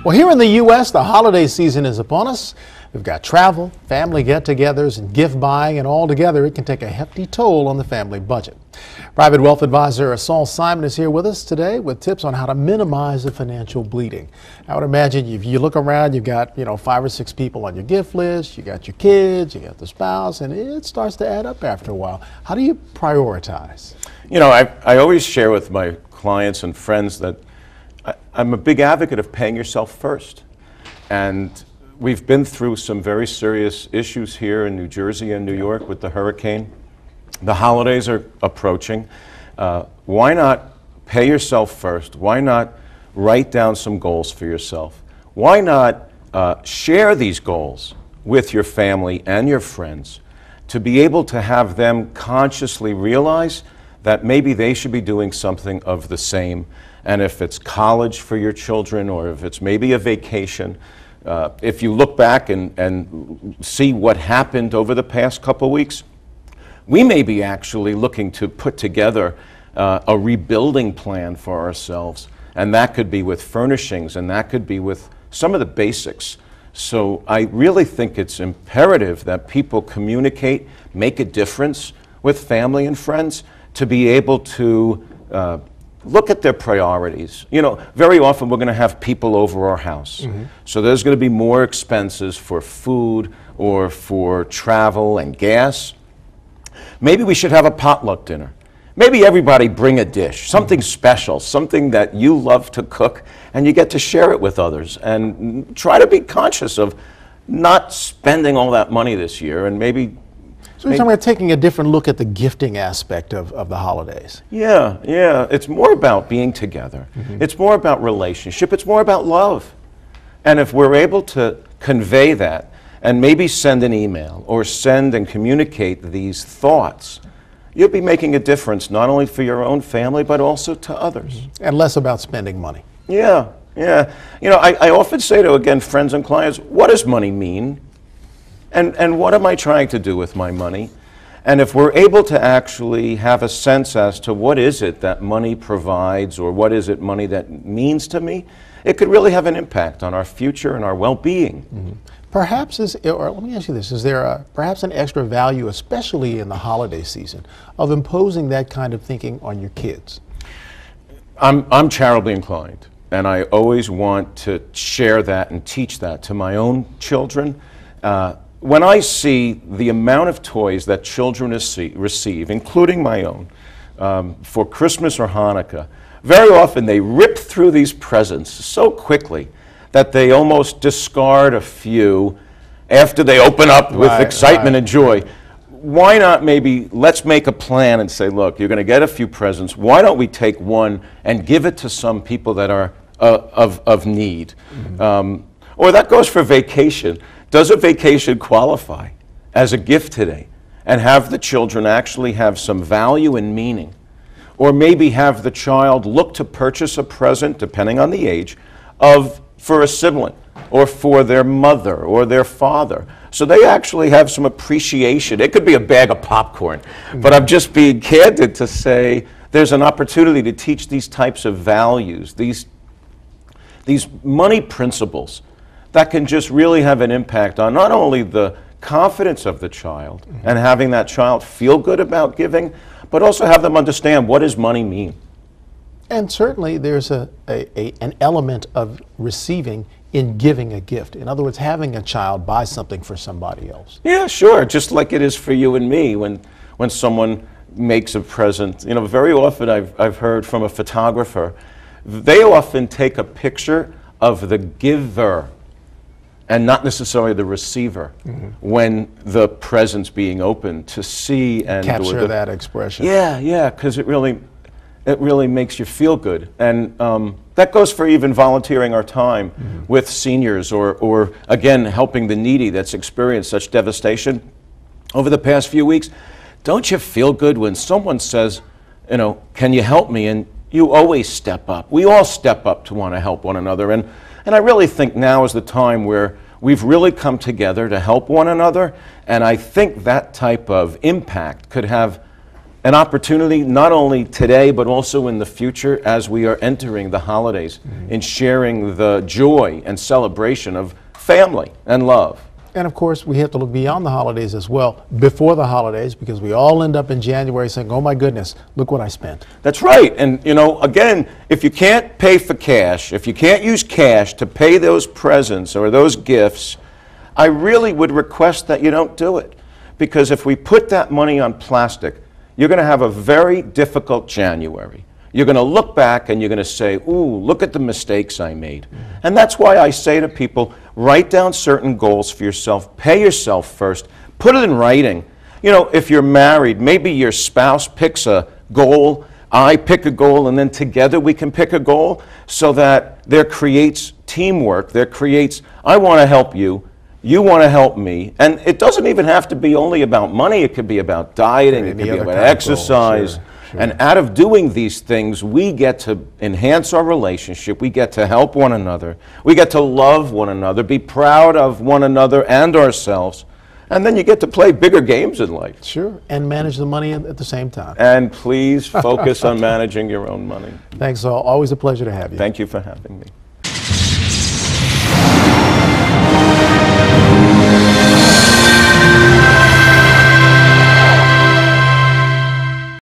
Well, here in the U.S., the holiday season is upon us. We've got travel, family get-togethers, and gift buying, and all together it can take a hefty toll on the family budget. Private Wealth Advisor Saul Simon is here with us today with tips on how to minimize the financial bleeding. I would imagine if you look around, you've got 5 or 6 people on your gift list, you got your kids, you got the spouse, and it starts to add up after a while. How do you prioritize? I always share with my clients and friends that I'm a big advocate of paying yourself first. And we've been through some very serious issues here in New Jersey and New York with the hurricane. The holidays are approaching. Why not pay yourself first? Why not write down some goals for yourself? Why not share these goals with your family and your friends to be able to have them consciously realize that maybe they should be doing something of the same? And if it's college for your children, or if it's maybe a vacation, if you look back and see what happened over the past couple of weeks, we may be actually looking to put together a rebuilding plan for ourselves. And that could be with furnishings, and that could be with some of the basics. So I really think it's imperative that people communicate, make a difference with family and friends to be able to look at their priorities. Very often we're going to have people over our house. So there's going to be more expenses for food or for travel and gas. Maybe we should have a potluck dinner. Maybe everybody bring a dish, something special, something that you love to cook, and you get to share it with others. And try to be conscious of not spending all that money this year, and maybe... So you're talking about taking a different look at the gifting aspect of the holidays. Yeah. It's more about being together. It's more about relationship. It's more about love. And if we're able to convey that and maybe send an email or send and communicate these thoughts, you'll be making a difference not only for your own family but also to others. And less about spending money. Yeah. I often say to, again, friends and clients, what does money mean? And what am I trying to do with my money? And if we're able to actually have a sense as to what is it that money provides, or what is it money that means to me, it could really have an impact on our future and our well-being. Perhaps, or let me ask you this, is there perhaps an extra value, especially in the holiday season, of imposing that kind of thinking on your kids? I'm charitably inclined, and I always want to share that and teach that to my own children. When I see the amount of toys that children receive, including my own, for Christmas or Hanukkah, very often they rip through these presents so quickly that they almost discard a few after they open up with excitement and joy. Why not maybe let's make a plan and say, look, you're going to get a few presents. Why don't we take one and give it to some people that are of need? Or that goes for vacation. Does a vacation qualify as a gift today? And have the children actually have some value and meaning? Or maybe have the child look to purchase a present, depending on the age, for a sibling, or for their mother or their father. So they actually have some appreciation. It could be a bag of popcorn, but I'm just being candid to say there's an opportunity to teach these types of values, these money principles that can just really have an impact on not only the confidence of the child and having that child feel good about giving, but also have them understand, what does money mean? And certainly there's an element of receiving in giving a gift. In other words, having a child buy something for somebody else. Yeah, sure, just like it is for you and me when someone makes a present. Very often I've heard from a photographer, they often take a picture of the giver and not necessarily the receiver when the present's being opened, to see and capture that expression. Yeah, because it really makes you feel good. And that goes for even volunteering our time with seniors, or again, helping the needy that's experienced such devastation over the past few weeks. Don't you feel good when someone says, can you help me? And you always step up. We all step up to want to help one another. And I really think now is the time where we've really come together to help one another, and I think that type of impact could have an opportunity not only today but also in the future as we are entering the holidays in sharing the joy and celebration of family and love. And of course, we have to look beyond the holidays as well, before the holidays, because we all end up in January saying, oh my goodness, look what I spent. That's right. And you know, again, if you can't pay for cash, if you can't use cash to pay those presents or those gifts, I really would request that you don't do it. Because if we put that money on plastic, you're going to have a very difficult January. You're going to look back and you're going to say, ooh, look at the mistakes I made. And that's why I say to people, write down certain goals for yourself, pay yourself first, put it in writing. You know, if you're married, maybe your spouse picks a goal, I pick a goal, and then together we can pick a goal so that there creates teamwork, there creates, I want to help you, you want to help me. And it doesn't even have to be only about money, it could be about dieting, it could be about exercise. Sure. And out of doing these things, we get to enhance our relationship, we get to help one another, we get to love one another, be proud of one another and ourselves, and then you get to play bigger games in life. Sure, and manage the money at the same time. And please focus on managing your own money. Thanks, Saul. Always a pleasure to have you. Thank you for having me.